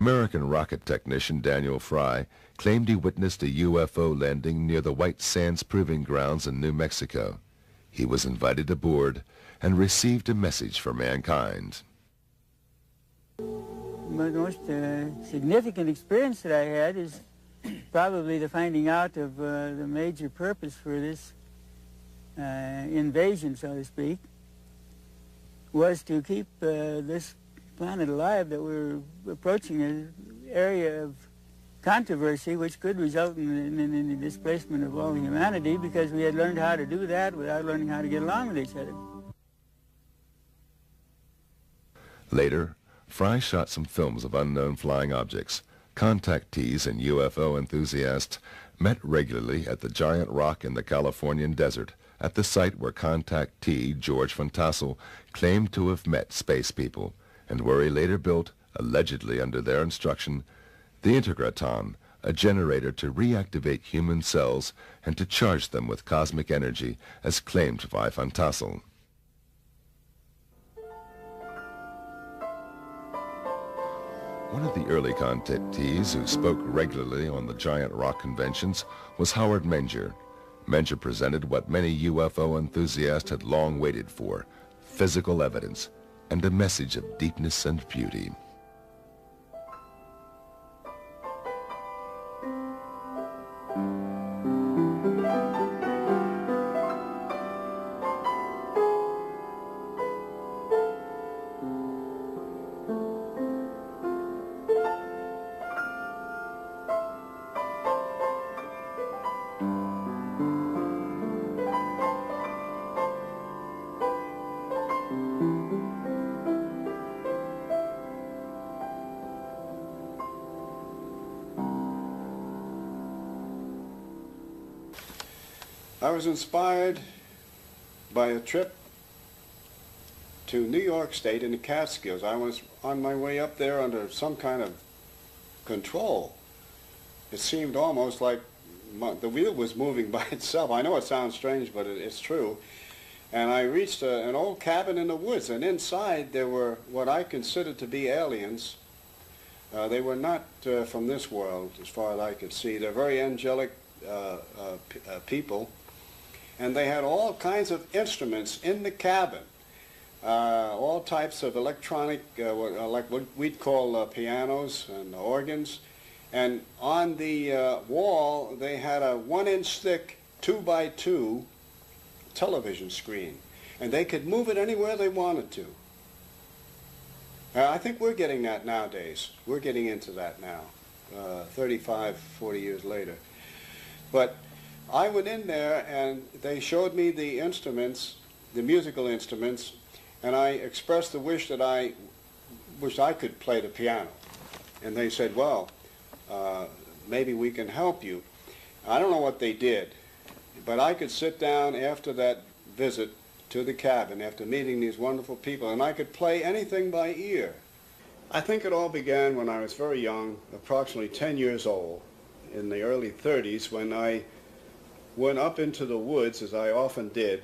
American rocket technician Daniel Fry claimed he witnessed a UFO landing near the White Sands Proving Grounds in New Mexico. He was invited aboard and received a message for mankind. The most significant experience that I had is probably the finding out of the major purpose for this invasion, so to speak, was to keep this planet alive, that we're approaching an area of controversy which could result in the displacement of all humanity, because we had learned how to do that without learning how to get along with each other. Later, Fry shot some films of unknown flying objects. Contactees and UFO enthusiasts met regularly at the giant rock in the Californian desert, at the site where contactee George von Tassel claimed to have met space people, and where he later built, allegedly under their instruction, the Integraton, a generator to reactivate human cells and to charge them with cosmic energy, as claimed by von Tassel. One of the early contactees who spoke regularly on the giant rock conventions was Howard Menger. Menger presented what many UFO enthusiasts had long waited for: physical evidence and a message of deepness and beauty. I was inspired by a trip to New York State in the Catskills. I was on my way up there under some kind of control. It seemed almost like the wheel was moving by itself. I know it sounds strange, but it's true. And I reached an old cabin in the woods, and inside there were what I considered to be aliens. They were not from this world, as far as I could see. They're very angelic people. And they had all kinds of instruments in the cabin, all types of electronic, like what we'd call pianos and organs. And on the wall, they had a 1-inch thick 2x2 television screen. And they could move it anywhere they wanted to. I think we're getting that nowadays. We're getting into that now, 35, 40 years later. But I went in there and they showed me the instruments, the musical instruments, and I expressed the wish that I wished I could play the piano. And they said, well, maybe we can help you. I don't know what they did, but I could sit down after that visit to the cabin, after meeting these wonderful people, and I could play anything by ear. I think it all began when I was very young, approximately 10 years old, in the early 30s, when I went up into the woods, as I often did,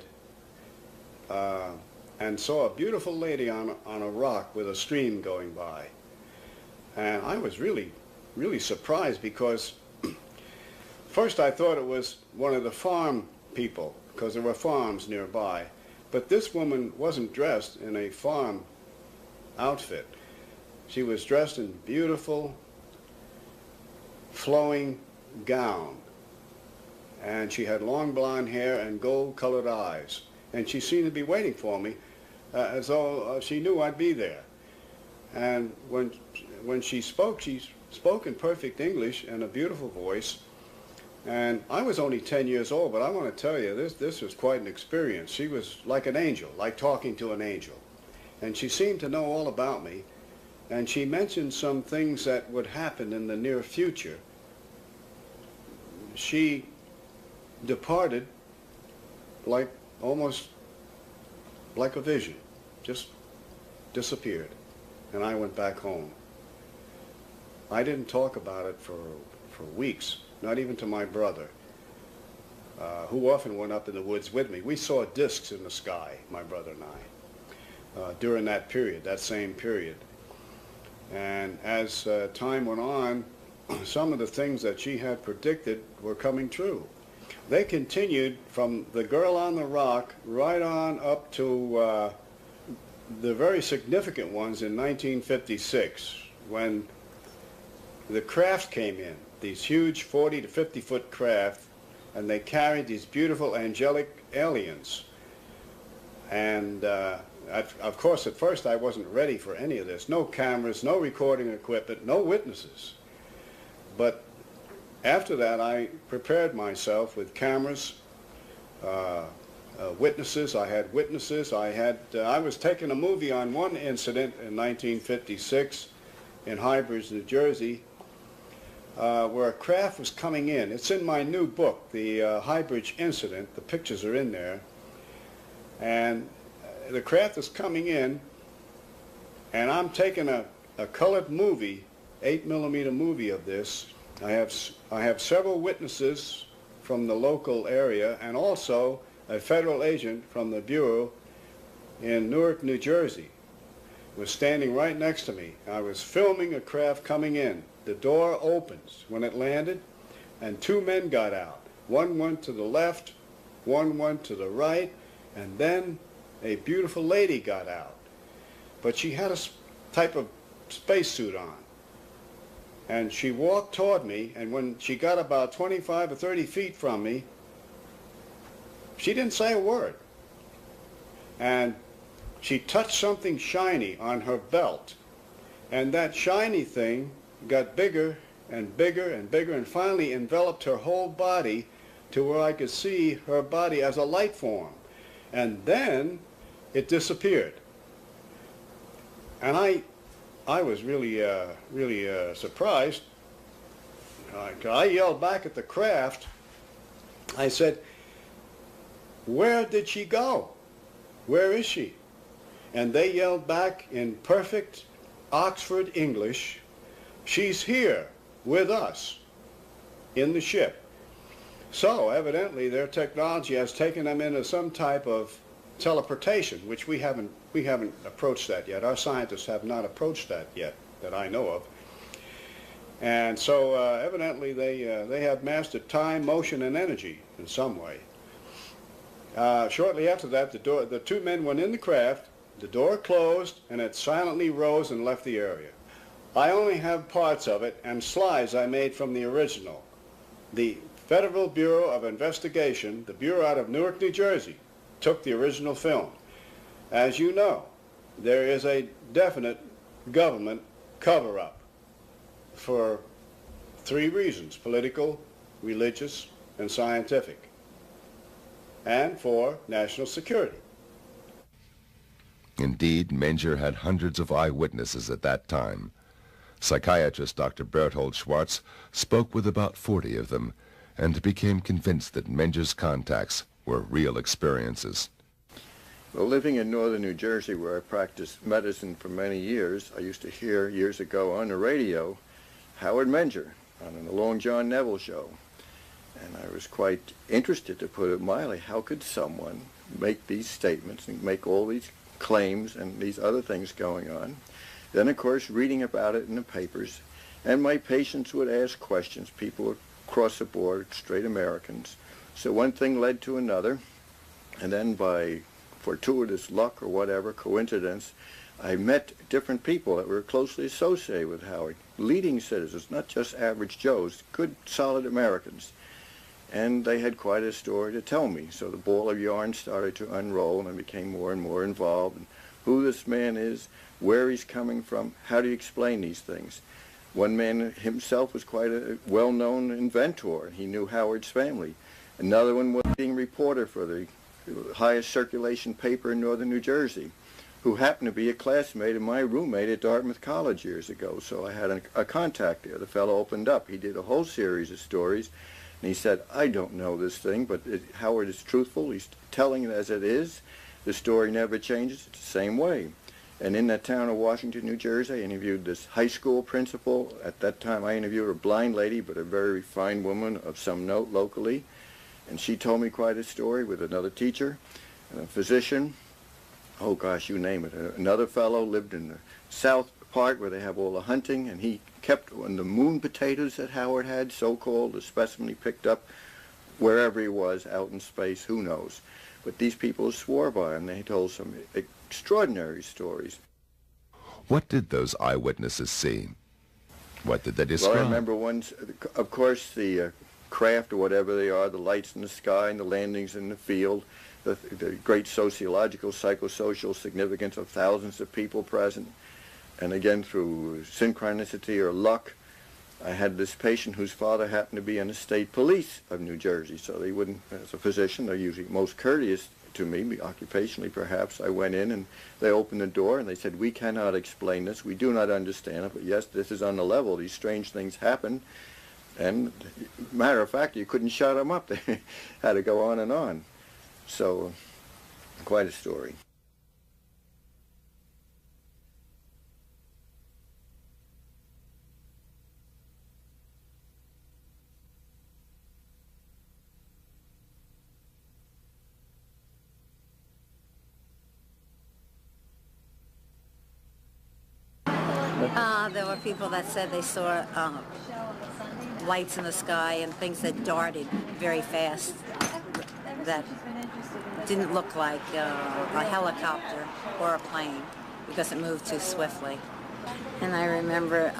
and saw a beautiful lady on a rock with a stream going by. And I was really surprised, because first I thought it was one of the farm people, because there were farms nearby. But this woman wasn't dressed in a farm outfit. She was dressed in beautiful, flowing gown. And she had long blonde hair and gold-colored eyes. And she seemed to be waiting for me, as though she knew I'd be there. And when she spoke in perfect English and a beautiful voice. And I was only 10 years old, but I want to tell you, this was quite an experience. She was like an angel, like talking to an angel. And she seemed to know all about me. And she mentioned some things that would happen in the near future. She departed almost like a vision, just disappeared, and I went back home. I didn't talk about it for weeks, not even to my brother, who often went up in the woods with me. We saw discs in the sky, my brother and I, during that period, that same period. And as time went on, some of the things that she had predicted were coming true. They continued from the girl on the rock right on up to the very significant ones in 1956, when the craft came in, these huge 40 to 50 foot craft, and they carried these beautiful angelic aliens. And of course, at first I wasn't ready for any of this. No cameras, no recording equipment, no witnesses. But after that, I prepared myself with cameras, witnesses. I had witnesses. I was taking a movie on one incident in 1956 in High Bridge, New Jersey, where a craft was coming in. It's in my new book, the High Bridge incident. The pictures are in there. And the craft is coming in, and I'm taking a colored movie, 8mm movie of this. I have several witnesses from the local area, and also a federal agent from the Bureau in Newark, New Jersey was standing right next to me. I was filming a craft coming in. The door opens when it landed, and two men got out. One went to the left, one went to the right, and then a beautiful lady got out. But she had a type of spacesuit on. And she walked toward me, and when she got about 25 or 30 feet from me, she didn't say a word. And she touched something shiny on her belt. And that shiny thing got bigger and bigger and bigger, and finally enveloped her whole body to where I could see her body as a light form. And then it disappeared. And I was really surprised. I yelled back at the craft. I said, "Where did she go? Where is she?" And they yelled back in perfect Oxford English, "She's here with us in the ship." So evidently their technology has taken them into some type of teleportation, which we haven't approached that yet. Our scientists have not approached that yet, that I know of. And so evidently they have mastered time, motion, and energy in some way. Shortly after that, the two men went in the craft, the door closed, and it silently rose and left the area. I only have parts of it and slides I made from the original. The Federal Bureau of Investigation, the Bureau out of Newark, New Jersey, took the original film. As you know, there is a definite government cover-up for three reasons: political, religious, and scientific, and for national security. Indeed, Menger had hundreds of eyewitnesses at that time. Psychiatrist Dr. Berthold Schwartz spoke with about 40 of them and became convinced that Menger's contacts were real experiences. Well, living in northern New Jersey, where I practiced medicine for many years, I used to hear years ago on the radio Howard Menger on the Long John Neville show. And I was quite interested, to put it mildly. How could someone make these statements and make all these claims and these other things going on? Then, of course, reading about it in the papers, and my patients would ask questions. People across the board, straight Americans. So one thing led to another, and then by fortuitous luck or whatever, coincidence, I met different people that were closely associated with Howard, leading citizens, not just average Joes, good, solid Americans. And they had quite a story to tell me. So the ball of yarn started to unroll, and I became more and more involved in who this man is, where he's coming from, how do you explain these things. One man himself was quite a well-known inventor. He knew Howard's family. Another one was being reporter for the highest circulation paper in northern New Jersey, who happened to be a classmate of my roommate at Dartmouth College years ago. So I had a contact there. The fellow opened up. He did a whole series of stories. And he said, "I don't know this thing, but Howard is truthful. He's telling it as it is. The story never changes. It's the same way." And in that town of Washington, New Jersey, I interviewed this high school principal. At that time, I interviewed a blind lady, but a very refined woman of some note locally. And she told me quite a story with another teacher, and a physician. Oh, gosh, you name it. Another fellow lived in the south part where they have all the hunting, and he kept on the moon potatoes that Howard had, so-called, the specimen he picked up wherever he was out in space, who knows. But these people swore by him. They told some extraordinary stories. What did those eyewitnesses see? What did they describe? Well, I remember once, of course, the craft or whatever they are, the lights in the sky and the landings in the field, the great sociological, psychosocial significance of thousands of people present. And again, through synchronicity or luck, I had this patient whose father happened to be in the state police of New Jersey, so they wouldn't, as a physician, they're usually most courteous to me, occupationally perhaps. I went in and they opened the door and they said, "We cannot explain this, we do not understand it, but yes, this is on the level, these strange things happen." And matter of fact, you couldn't shut them up, they had to go on and on. So, quite a story. There were people that said they saw lights in the sky and things that darted very fast that didn't look like a helicopter or a plane because it moved too swiftly. And I remember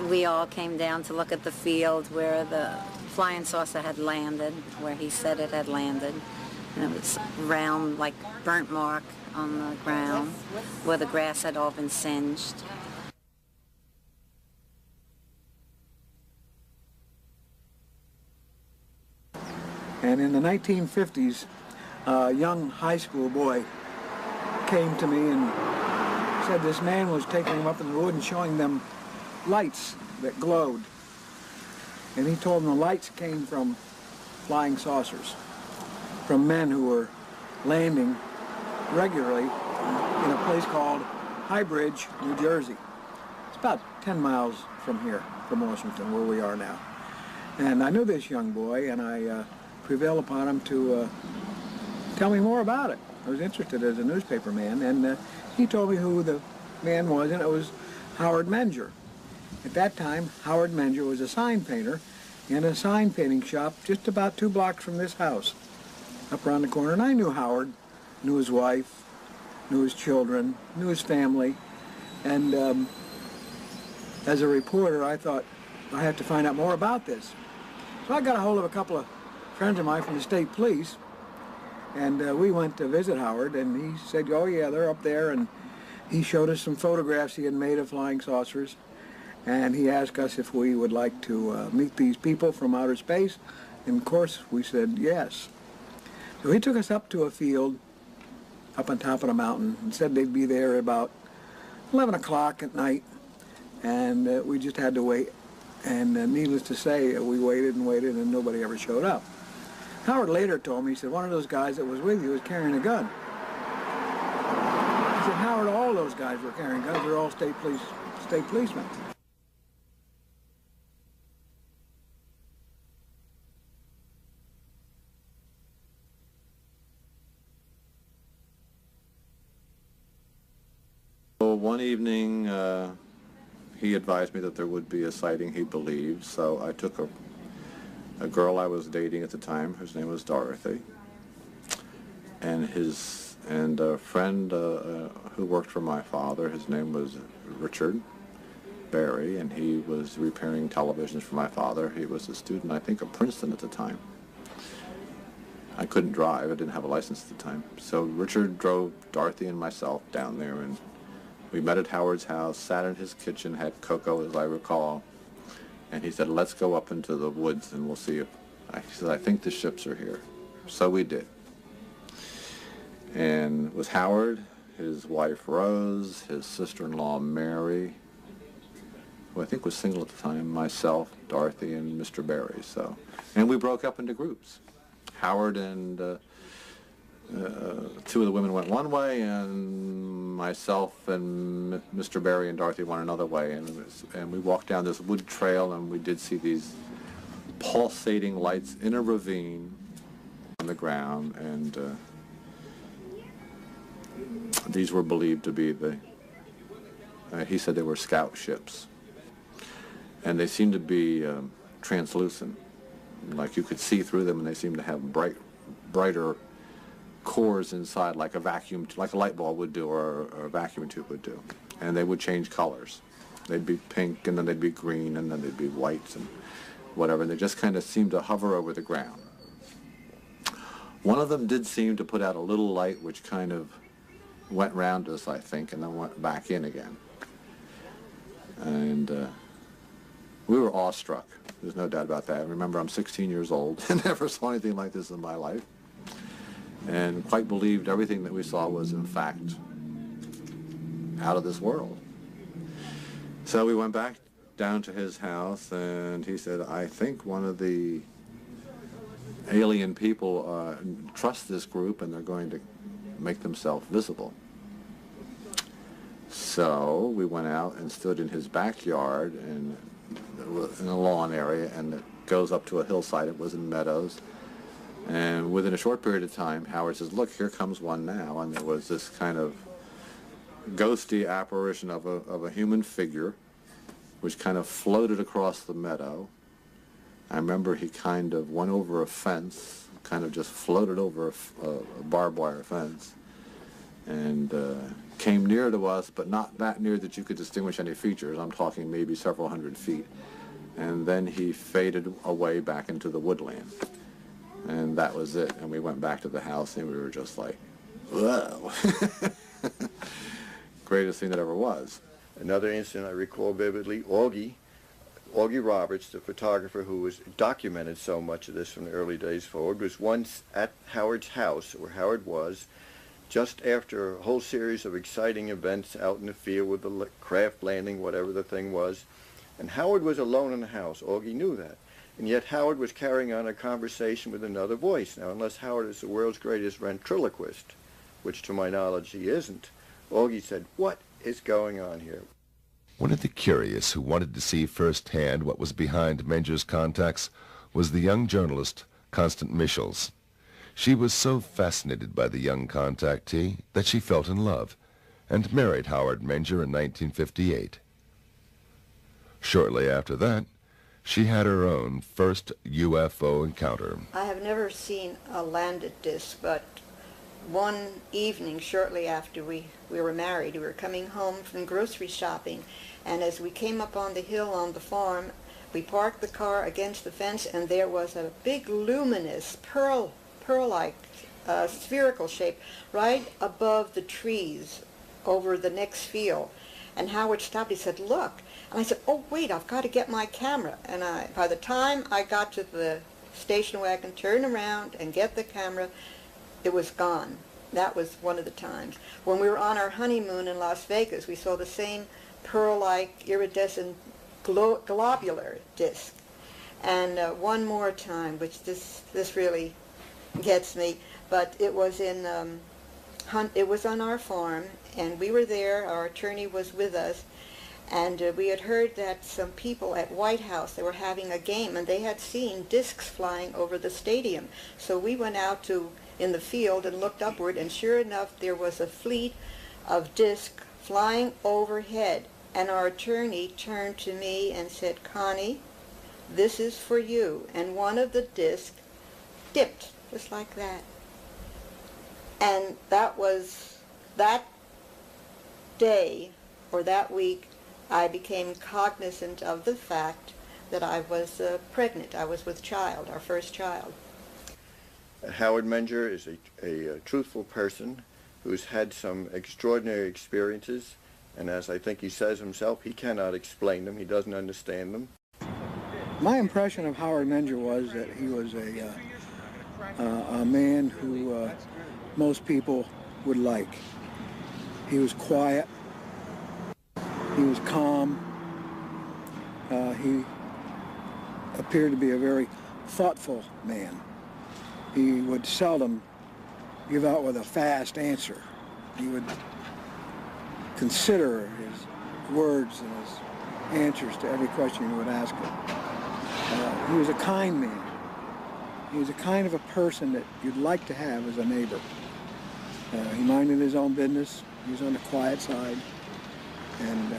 we all came down to look at the field where the flying saucer had landed, where he said it had landed. And it was round, like burnt mark on the ground where the grass had all been singed. And in the 1950s, a young high school boy came to me and said this man was taking them up in the wood and showing them lights that glowed. And he told them the lights came from flying saucers, from men who were landing regularly in a place called High Bridge, New Jersey. It's about 10 miles from here, from Washington, where we are now. And I knew this young boy, and I prevailed upon him to tell me more about it. I was interested as a newspaper man, and he told me who the man was, and it was Howard Menger. At that time, Howard Menger was a sign painter in a sign painting shop just about 2 blocks from this house, up around the corner. And I knew Howard, knew his wife, knew his children, knew his family, and as a reporter, I thought I had to find out more about this. So I got a hold of a couple of friends of mine from the state police, and we went to visit Howard, and he said, "Oh yeah, they're up there," and he showed us some photographs he had made of flying saucers, and he asked us if we would like to meet these people from outer space, and of course we said yes. So he took us up to a field up on top of the mountain and said they'd be there at about 11 o'clock at night, and we just had to wait. And needless to say, we waited and waited, and nobody ever showed up. Howard later told me, he said, one of those guys that was with you was carrying a gun. He said, Howard, all those guys were carrying guns. They're all state policemen. Well, one evening, he advised me that there would be a sighting, he believed, so I took a girl I was dating at the time, whose name was Dorothy, and a friend who worked for my father, his name was Richard Barry, and he was repairing televisions for my father. He was a student, I think, of Princeton at the time. I couldn't drive, I didn't have a license at the time. So Richard drove Dorothy and myself down there, and we met at Howard's house, sat in his kitchen, had cocoa, as I recall, and he said, let's go up into the woods and we'll see if, he said, I think the ships are here. So we did. And it was Howard, his wife Rose, his sister-in-law Mary, who I think was single at the time, myself, Dorothy, and Mr. Barry. So, and we broke up into groups. Howard and 2 of the women went one way, and myself and Mr. Barry and Dorothy went another way, and we walked down this wood trail, and we did see these pulsating lights in a ravine on the ground, and these were believed to be the He said they were scout ships. And they seemed to be translucent. Like you could see through them, and they seemed to have brighter cores inside, like a vacuum, like a light bulb would do, or a vacuum tube would do. And they would change colors. They'd be pink, and then they'd be green, and then they'd be white, and whatever. And they just kind of seemed to hover over the ground. One of them did seem to put out a little light, which kind of went round us, I think, and then went back in again. And we were awestruck. There's no doubt about that. Remember, I'm 16 years old and never saw anything like this in my life, and quite believed everything that we saw was, in fact, out of this world. So we went back down to his house, and he said, I think one of the alien people trust this group, and they're going to make themselves visible. So we went out and stood in his backyard in a lawn area, and it goes up to a hillside. It was in meadows. And within a short period of time, Howard says, look, here comes one now. And there was this kind of ghosty apparition of a human figure, which kind of floated across the meadow. I remember he kind of went over a fence, kind of just floated over a barbed wire fence, and came near to us, but not that near that you could distinguish any features. I'm talking maybe several hundred feet. And then he faded away back into the woodland. And that was it. And we went back to the house, and we were just like, whoa. Greatest thing that ever was. Another incident I recall vividly, Augie Roberts, the photographer who was documented so much of this from the early days forward, was once at Howard's house, where Howard was, just after a whole series of exciting events out in the field with the craft landing, whatever the thing was. And Howard was alone in the house. Augie knew that. And yet Howard was carrying on a conversation with another voice. Now, unless Howard is the world's greatest ventriloquist, which to my knowledge he isn't, Augie said, what is going on here? One of the curious who wanted to see firsthand what was behind Menger's contacts was the young journalist Constance Michels. She was so fascinated by the young contactee that she felt in love and married Howard Menger in 1958. Shortly after that, she had her own first UFO encounter. I have never seen a landed disc, but one evening shortly after we were married, we were coming home from grocery shopping, and as we came up on the hill on the farm, we parked the car against the fence, and there was a big luminous pearl-like spherical shape right above the trees over the next field. And Howard stopped. He said, look. And I said, oh, wait, I've got to get my camera. And by the time I got to the station wagon, turn around and get the camera, it was gone. That was one of the times. When we were on our honeymoon in Las Vegas, we saw the same pearl-like iridescent globular disc. And one more time, which this really gets me, but it was it was on our farm, and we were there. Our attorney was with us, and we had heard that some people at White House, they were having a game, and they had seen discs flying over the stadium. So we went out in the field and looked upward, and sure enough, there was a fleet of discs flying overhead. And our attorney turned to me and said, Connie, this is for you. And one of the discs dipped, just like that. And that was that day, or that week, I became cognizant of the fact that I was pregnant. I was with child, our first child. Howard Menger is a truthful person who's had some extraordinary experiences, and as I think he says himself, he cannot explain them, he doesn't understand them. My impression of Howard Menger was that he was a man who most people would like. He was quiet, he was calm, he appeared to be a very thoughtful man. He would seldom give out with a fast answer. He would consider his words and his answers to every question you would ask him. He was a kind man. He was a kind of a person that you'd like to have as a neighbor. He minded his own business. He was on the quiet side. And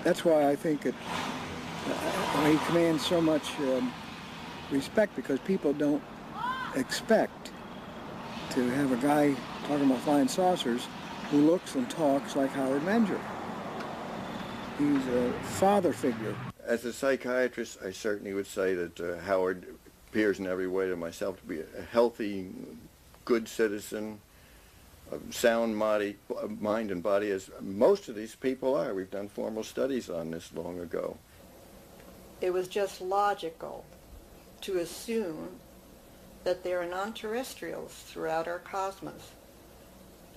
that's why I think he commands so much respect, because people don't expect to have a guy talking about flying saucers who looks and talks like Howard Menger. He's a father figure. As a psychiatrist, I certainly would say that Howard appears in every way to myself to be a healthy, good citizen, a sound mind and body, as most of these people are. We've done formal studies on this long ago. It was just logical to assume that there are non-terrestrials throughout our cosmos.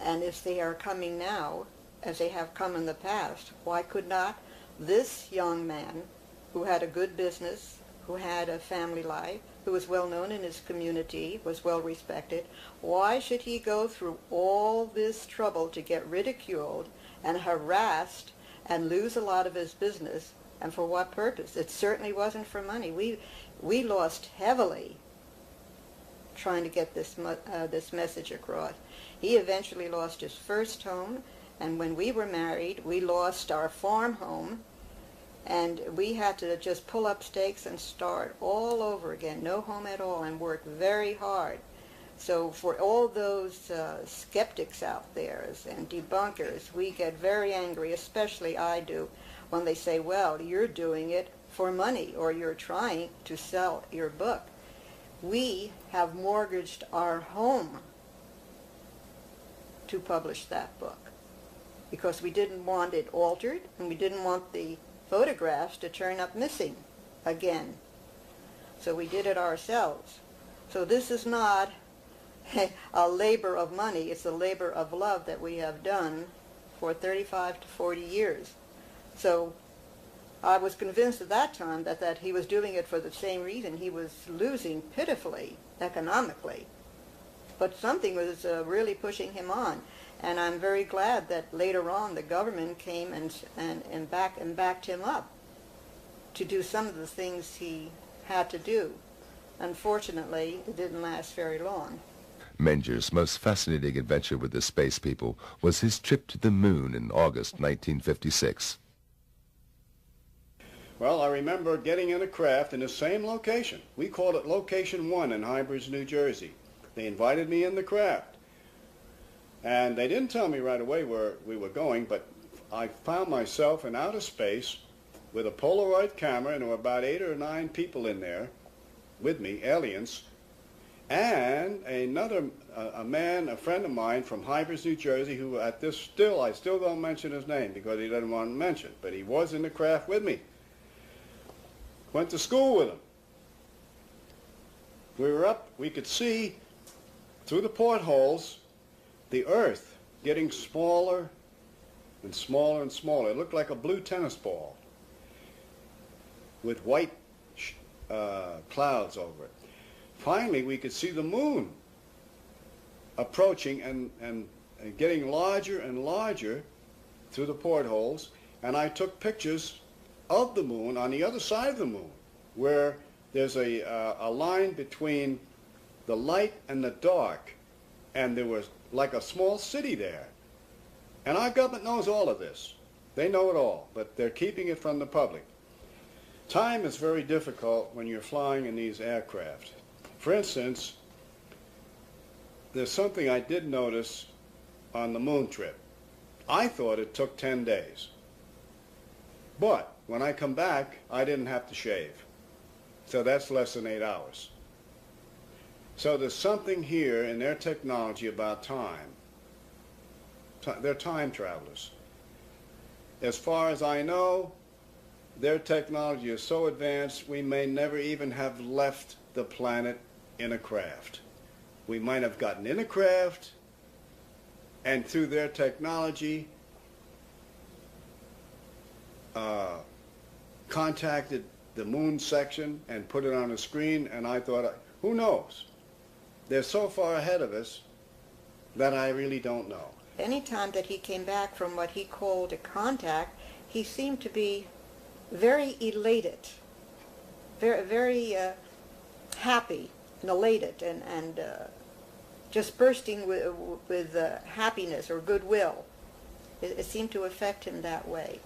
And if they are coming now, as they have come in the past, why could not this young man, who had a good business, who had a family life, who was well known in his community, was well respected, why should he go through all this trouble to get ridiculed and harassed and lose a lot of his business? And for what purpose? It certainly wasn't for money. We lost heavily trying to get this message across. He eventually lost his first home, and when we were married, we lost our farm home, and we had to just pull up stakes and start all over again, no home at all, and work very hard. So for all those skeptics out there and debunkers, we get very angry, especially I do, when they say, well, you're doing it for money, or you're trying to sell your book. We have mortgaged our home to publish that book because we didn't want it altered, and we didn't want the photographs to turn up missing again. So we did it ourselves. So this is not a labor of money, it's a labor of love that we have done for 35 to 40 years. So I was convinced at that time that he was doing it for the same reason. He was losing pitifully economically. But something was really pushing him on. And I'm very glad that later on the government came and backed him up to do some of the things he had to do. Unfortunately, it didn't last very long. Menger's most fascinating adventure with the space people was his trip to the moon in August 1956. Well, I remember getting in a craft in the same location. We called it Location 1 in Hybridge, New Jersey. They invited me in the craft. And they didn't tell me right away where we were going, but I found myself in outer space with a Polaroid camera, and there were about 8 or 9 people in there with me, aliens, and a man, a friend of mine from Hybridge, New Jersey, who I still don't mention his name because he doesn't want to mention, but he was in the craft with me. Went to school with him. We were up, we could see through the portholes the Earth getting smaller and smaller and smaller. It looked like a blue tennis ball with white clouds over it. Finally, we could see the moon approaching and getting larger and larger through the portholes, and I took pictures of the moon on the other side of the moon, where there's a line between the light and the dark, and there was like a small city there. And our government knows all of this. They know it all, but they're keeping it from the public. Time is very difficult when you're flying in these aircraft. For instance, there's something I did notice on the moon trip. I thought it took 10 days. But when I come back, I didn't have to shave. So that's less than 8 hours. So there's something here in their technology about time. They're time travelers. As far as I know, their technology is so advanced we may never even have left the planet in a craft. We might have gotten in a craft, and through their technology contacted the moon section and put it on a screen, and I thought, who knows? They're so far ahead of us that I really don't know. Any time that he came back from what he called a contact, he seemed to be very elated, very happy and elated, and just bursting with happiness or goodwill. It seemed to affect him that way.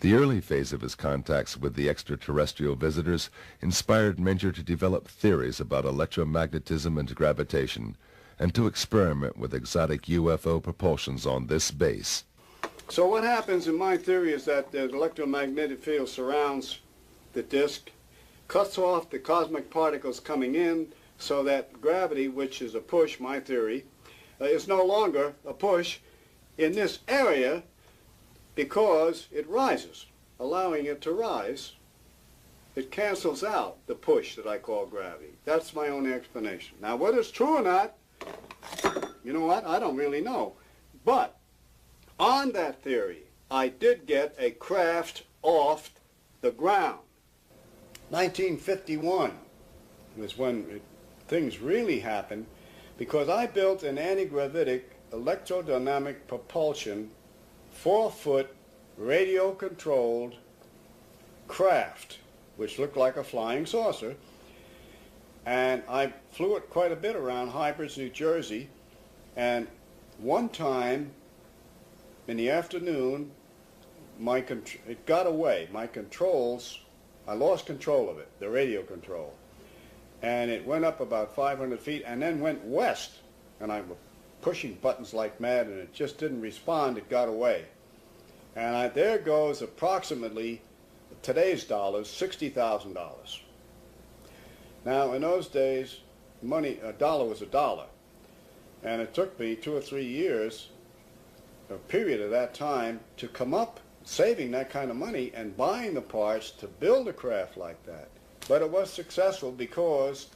The early phase of his contacts with the extraterrestrial visitors inspired Menger to develop theories about electromagnetism and gravitation, and to experiment with exotic UFO propulsions on this base. So what happens in my theory is that the electromagnetic field surrounds the disk, cuts off the cosmic particles coming in, so that gravity, which is a push, my theory, is no longer a push in this area, because it rises. Allowing it to rise, it cancels out the push that I call gravity. That's my own explanation. Now, whether it's true or not, you know what? I don't really know. But on that theory, I did get a craft off the ground. 1951 was when things really happened, because I built an anti-gravitic electrodynamic propulsion 4-foot radio-controlled craft, which looked like a flying saucer, and I flew it quite a bit around Hybrids, New Jersey, and one time in the afternoon, it got away. My controls, I lost control of it, the radio control, and it went up about 500 feet and then went west, and I was pushing buttons like mad, and it just didn't respond. It got away. And there goes approximately, today's dollars, $60,000. Now, in those days, money, a dollar was a dollar. And it took me 2 or 3 years, a period of that time, to come up saving that kind of money and buying the parts to build a craft like that. But it was successful because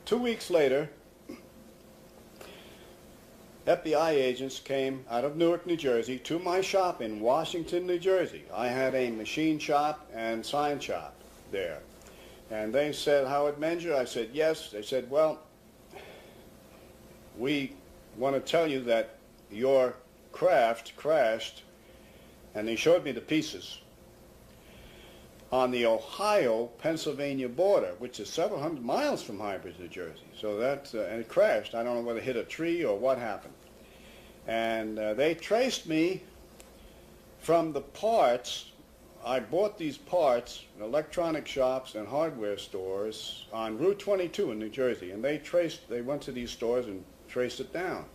2 weeks later, FBI agents came out of Newark, New Jersey, to my shop in Washington, New Jersey. I had a machine shop and sign shop there. And they said, "Howard Menger?" I said, "Yes." They said, "Well, we want to tell you that your craft crashed," and they showed me the pieces, on the Ohio-Pennsylvania border, which is several hundred miles from Hybrids, New Jersey. So that, and it crashed. I don't know whether it hit a tree or what happened. And they traced me from the parts. I bought these parts in electronic shops and hardware stores on Route 22 in New Jersey. And they went to these stores and traced it down.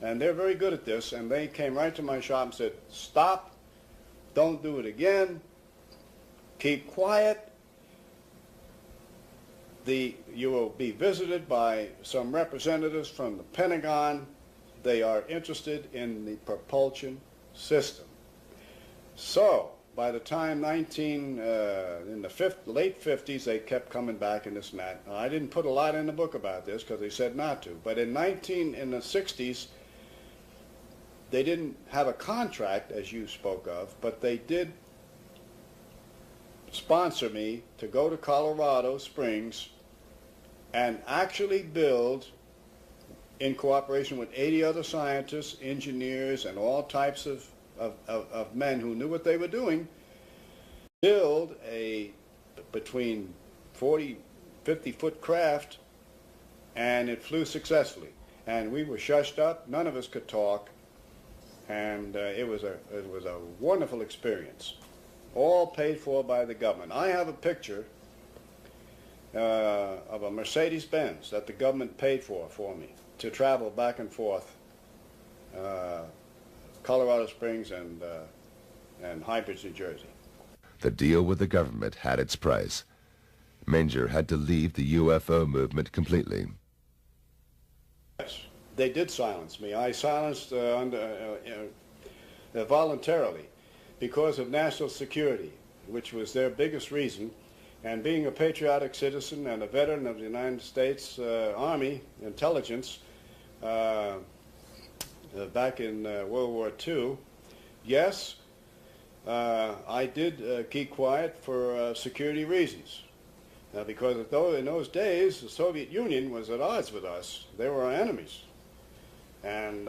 And they're very good at this. And they came right to my shop and said, "Stop, don't do it again. Keep quiet. You will be visited by some representatives from the Pentagon. They are interested in the propulsion system." So, by the time in the late 50s, they kept coming back in this and that. Now, I didn't put a lot in the book about this because they said not to. But in the 60s, they didn't have a contract, as you spoke of, but they did sponsor me to go to Colorado Springs and actually build, in cooperation with 80 other scientists, engineers, and all types of men who knew what they were doing, build a between 40, 50-foot craft, and it flew successfully. And we were shushed up, none of us could talk, and it was a wonderful experience. All paid for by the government. I have a picture of a Mercedes-Benz that the government paid for me to travel back and forth, Colorado Springs and Hybrids, New Jersey. The deal with the government had its price. Menger had to leave the UFO movement completely. Yes, they did silence me. I silenced voluntarily, because of national security, which was their biggest reason, and being a patriotic citizen and a veteran of the United States Army intelligence back in World War II, yes, I did keep quiet for security reasons. Because in those days, the Soviet Union was at odds with us. They were our enemies. And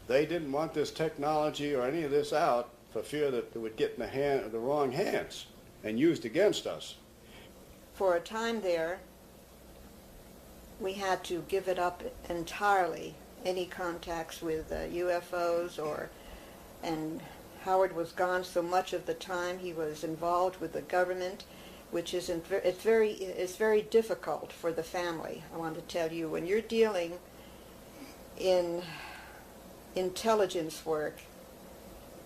they didn't want this technology or any of this out for fear that it would get in the wrong hands and used against us. For a time there, we had to give it up entirely any contacts with UFOs and Howard was gone so much of the time. He was involved with the government, which isn't it's very difficult for the family. I want to tell you, when you're dealing in intelligence work,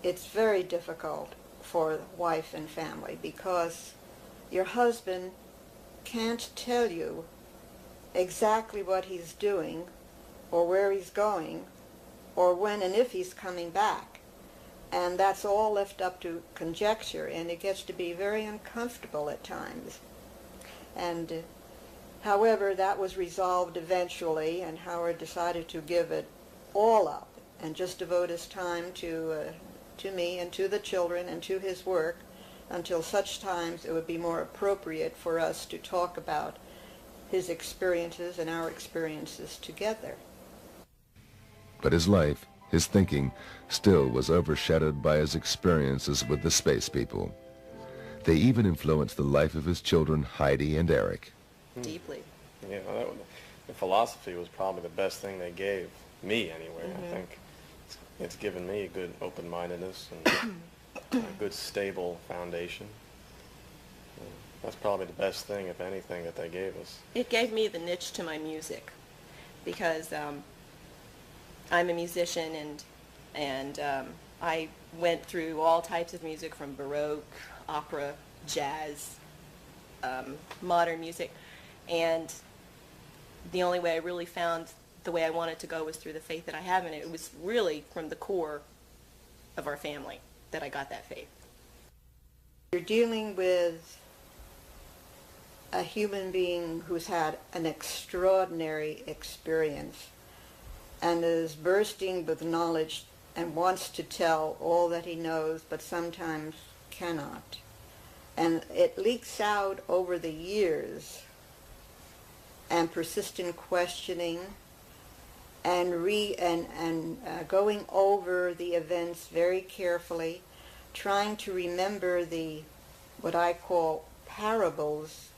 it's very difficult for wife and family because your husband can't tell you exactly what he's doing or where he's going or when and if he's coming back. And that's all left up to conjecture, and it gets to be very uncomfortable at times. And however, that was resolved eventually, and Howard decided to give it all up and just devote his time to me and to the children and to his work until such times it would be more appropriate for us to talk about his experiences and our experiences together. But his life, his thinking, still was overshadowed by his experiences with the space people. They even influenced the life of his children, Heidi and Eric. Deeply. Yeah, well, the philosophy was probably the best thing they gave me anyway. I think it's given me a good open-mindedness and a good stable foundation. That's probably the best thing, if anything, that they gave us. It gave me the niche to my music because I'm a musician and I went through all types of music from Baroque, opera, jazz, modern music, and the only way I really found the way I wanted to go was through the faith that I have in it. It was really from the core of our family that I got that faith. You're dealing with a human being who's had an extraordinary experience and is bursting with knowledge and wants to tell all that he knows, but sometimes cannot. And it leaks out over the years, and persistent questioning and going over the events very carefully, trying to remember what I call parables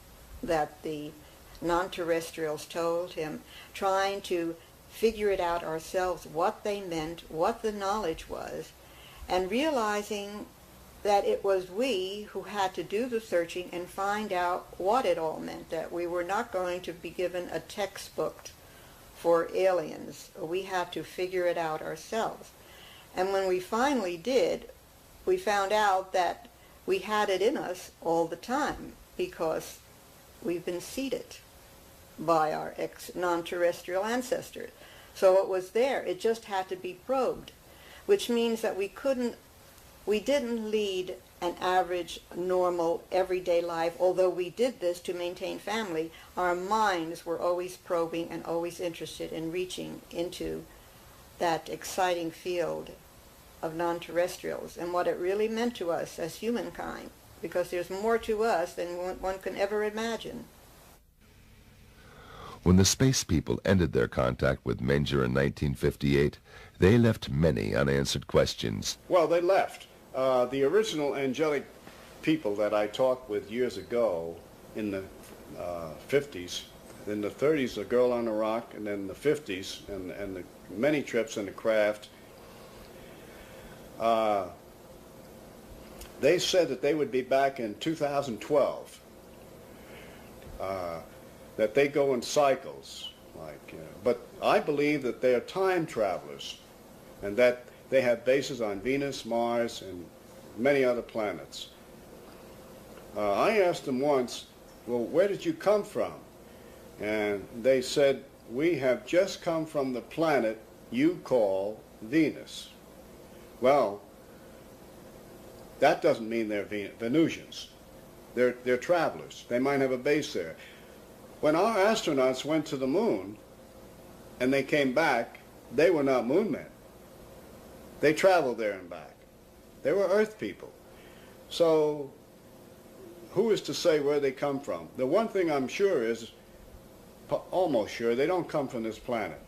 that the non-terrestrials told him, trying to figure it out ourselves, what they meant, what the knowledge was, and realizing that it was we who had to do the searching and find out what it all meant, that we were not going to be given a textbook for aliens. We had to figure it out ourselves. And when we finally did, we found out that we had it in us all the time because we've been seeded by our non-terrestrial ancestors. So it was there. It just had to be probed, which means that we didn't lead an average, normal, everyday life. Although we did this to maintain family, our minds were always probing and always interested in reaching into that exciting field of non-terrestrials and what it really meant to us as humankind, because there's more to us than one can ever imagine. When the space people ended their contact with Menger in 1958, they left many unanswered questions. Well, they left. The original angelic people that I talked with years ago in the 50s, in the 30s, A Girl on a Rock, and then the 50s, and the many trips in the craft, they said that they would be back in 2012. That they go in cycles, but I believe that they are time travelers, and that they have bases on Venus, Mars, and many other planets. I asked them once, well, where did you come from? And they said, we have just come from the planet you call Venus. Well, that doesn't mean they're Venusians. They're travelers. They might have a base there. When our astronauts went to the moon and they came back, they were not moon men. They traveled there and back. They were Earth people. So who is to say where they come from? The one thing I'm sure is, almost sure, they don't come from this planet.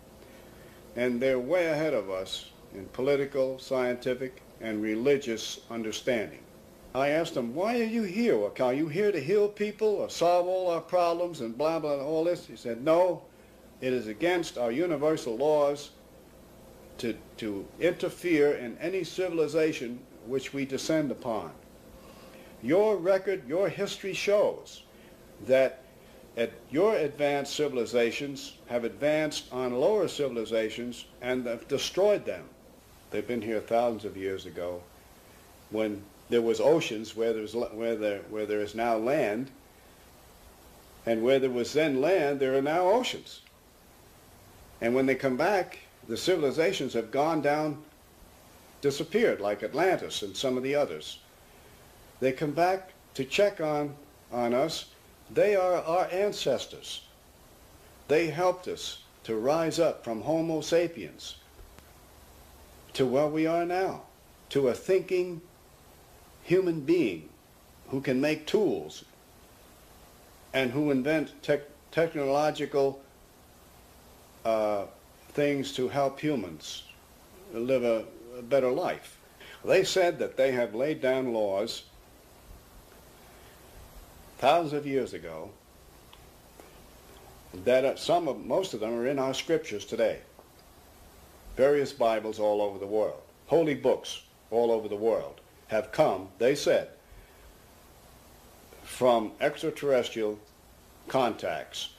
And they're way ahead of us in political, scientific, and religious understanding. I asked him, why are you here? Are you here to heal people or solve all our problems and blah, blah, all this? He said, no, it is against our universal laws to interfere in any civilization which we descend upon. Your record, your history shows that your advanced civilizations have advanced on lower civilizations and have destroyed them. They've been here thousands of years ago when there was oceans where there is now land, and where there was then land, there are now oceans. And when they come back, the civilizations have gone down, disappeared, like Atlantis and some of the others. They come back to check on us. They are our ancestors. They helped us to rise up from Homo sapiens to where we are now, to a thinking human being who can make tools and who invent technological things to help humans live a better life. They said that they have laid down laws thousands of years ago that most of them are in our scriptures today. Various Bibles all over the world, holy books all over the world have come, they said, from extraterrestrial contacts,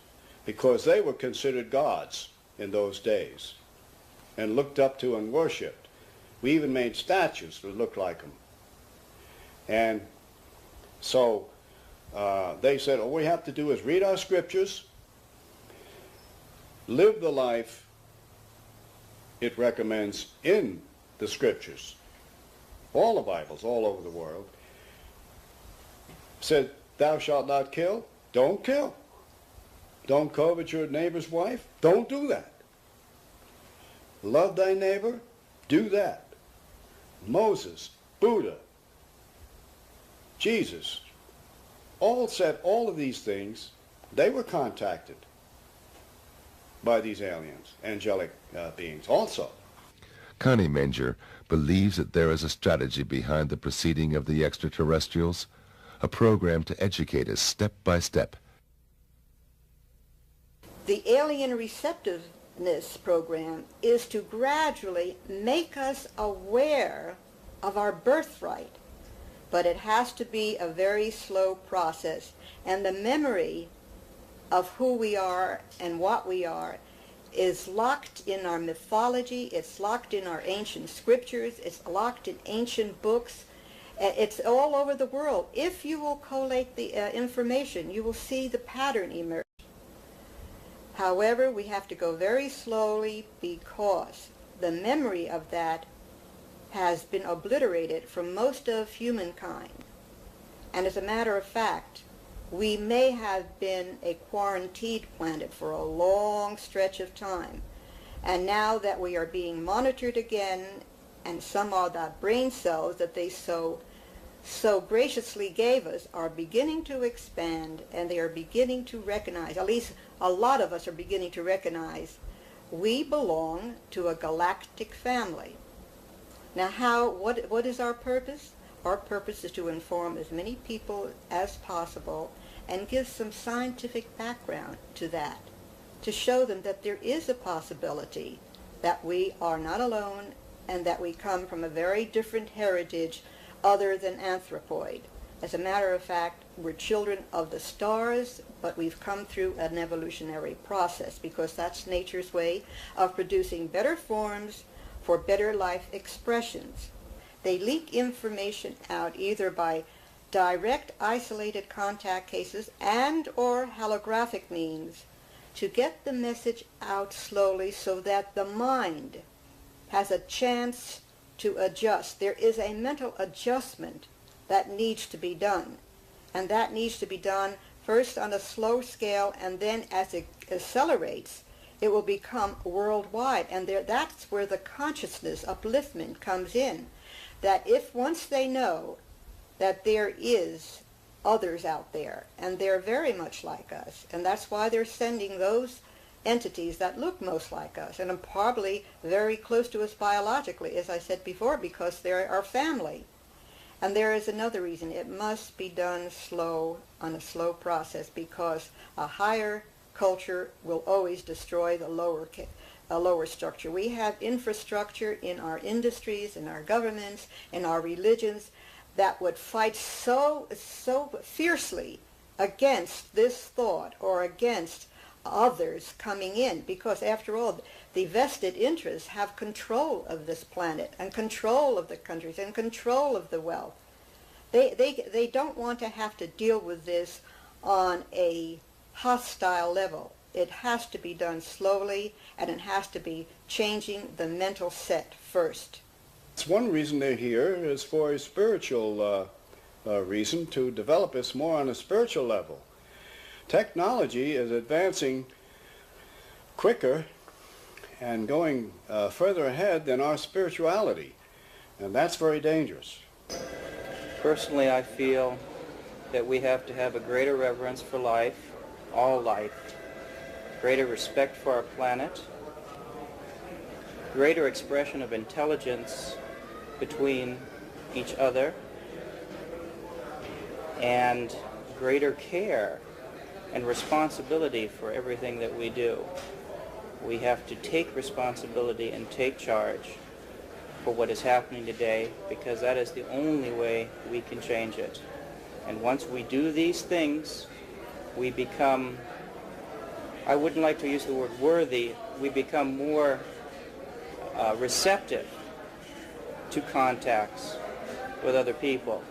because they were considered gods in those days and looked up to and worshipped. We even made statues that looked like them. And so they said, all we have to do is read our scriptures, live the life it recommends in the scriptures. All the Bibles all over the world said, thou shalt not kill, don't kill. Don't covet your neighbor's wife, don't do that. Love thy neighbor, do that. Moses, Buddha, Jesus, all said all of these things. They were contacted by these aliens, angelic beings also. Connie Menger believes that there is a strategy behind the proceeding of the extraterrestrials, a program to educate us step by step. The alien receptiveness program is to gradually make us aware of our birthright, but it has to be a very slow process, and the memory of who we are and what we are is locked in our mythology, it's locked in our ancient scriptures, it's locked in ancient books, it's all over the world. If you will collate the information, you will see the pattern emerge. However, we have to go very slowly because the memory of that has been obliterated from most of humankind. And as a matter of fact, we may have been a quarantined planet for a long stretch of time. And now that we are being monitored again, and some of the brain cells that they so graciously gave us are beginning to expand, and they are beginning to recognize, at least a lot of us are beginning to recognize, we belong to a galactic family. Now what is our purpose? Our purpose is to inform as many people as possible and give some scientific background to that, to show them that there is a possibility that we are not alone and that we come from a very different heritage other than anthropoid. As a matter of fact, we're children of the stars, but we've come through an evolutionary process because that's nature's way of producing better forms for better life expressions. They leak information out either by direct isolated contact cases and or holographic means to get the message out slowly so that the mind has a chance to adjust. There is a mental adjustment that needs to be done, and that needs to be done first on a slow scale, and then as it accelerates it will become worldwide. And that's where the consciousness upliftment comes in, that if once they know that there is others out there, and they're very much like us, and that's why they're sending those entities that look most like us, and are probably very close to us biologically, as I said before, because they're our family. And there is another reason. It must be done slow, on a slow process, because a higher culture will always destroy the a lower structure. We have infrastructure in our industries, in our governments, in our religions that would fight so fiercely against this thought or against others coming in, because after all, the vested interests have control of this planet and control of the countries and control of the wealth. They don't want to have to deal with this on a hostile level. It has to be done slowly, and it has to be changing the mental set first. It's one reason they're here is for a spiritual reason, to develop us more on a spiritual level. Technology is advancing quicker and going further ahead than our spirituality, and that's very dangerous. Personally, I feel that we have to have a greater reverence for life, all life, greater respect for our planet, greater expression of intelligence between each other, and greater care and responsibility for everything that we do. We have to take responsibility and take charge for what is happening today, because that is the only way we can change it. And once we do these things, we become, I wouldn't like to use the word worthy, we become more receptive to contacts with other people.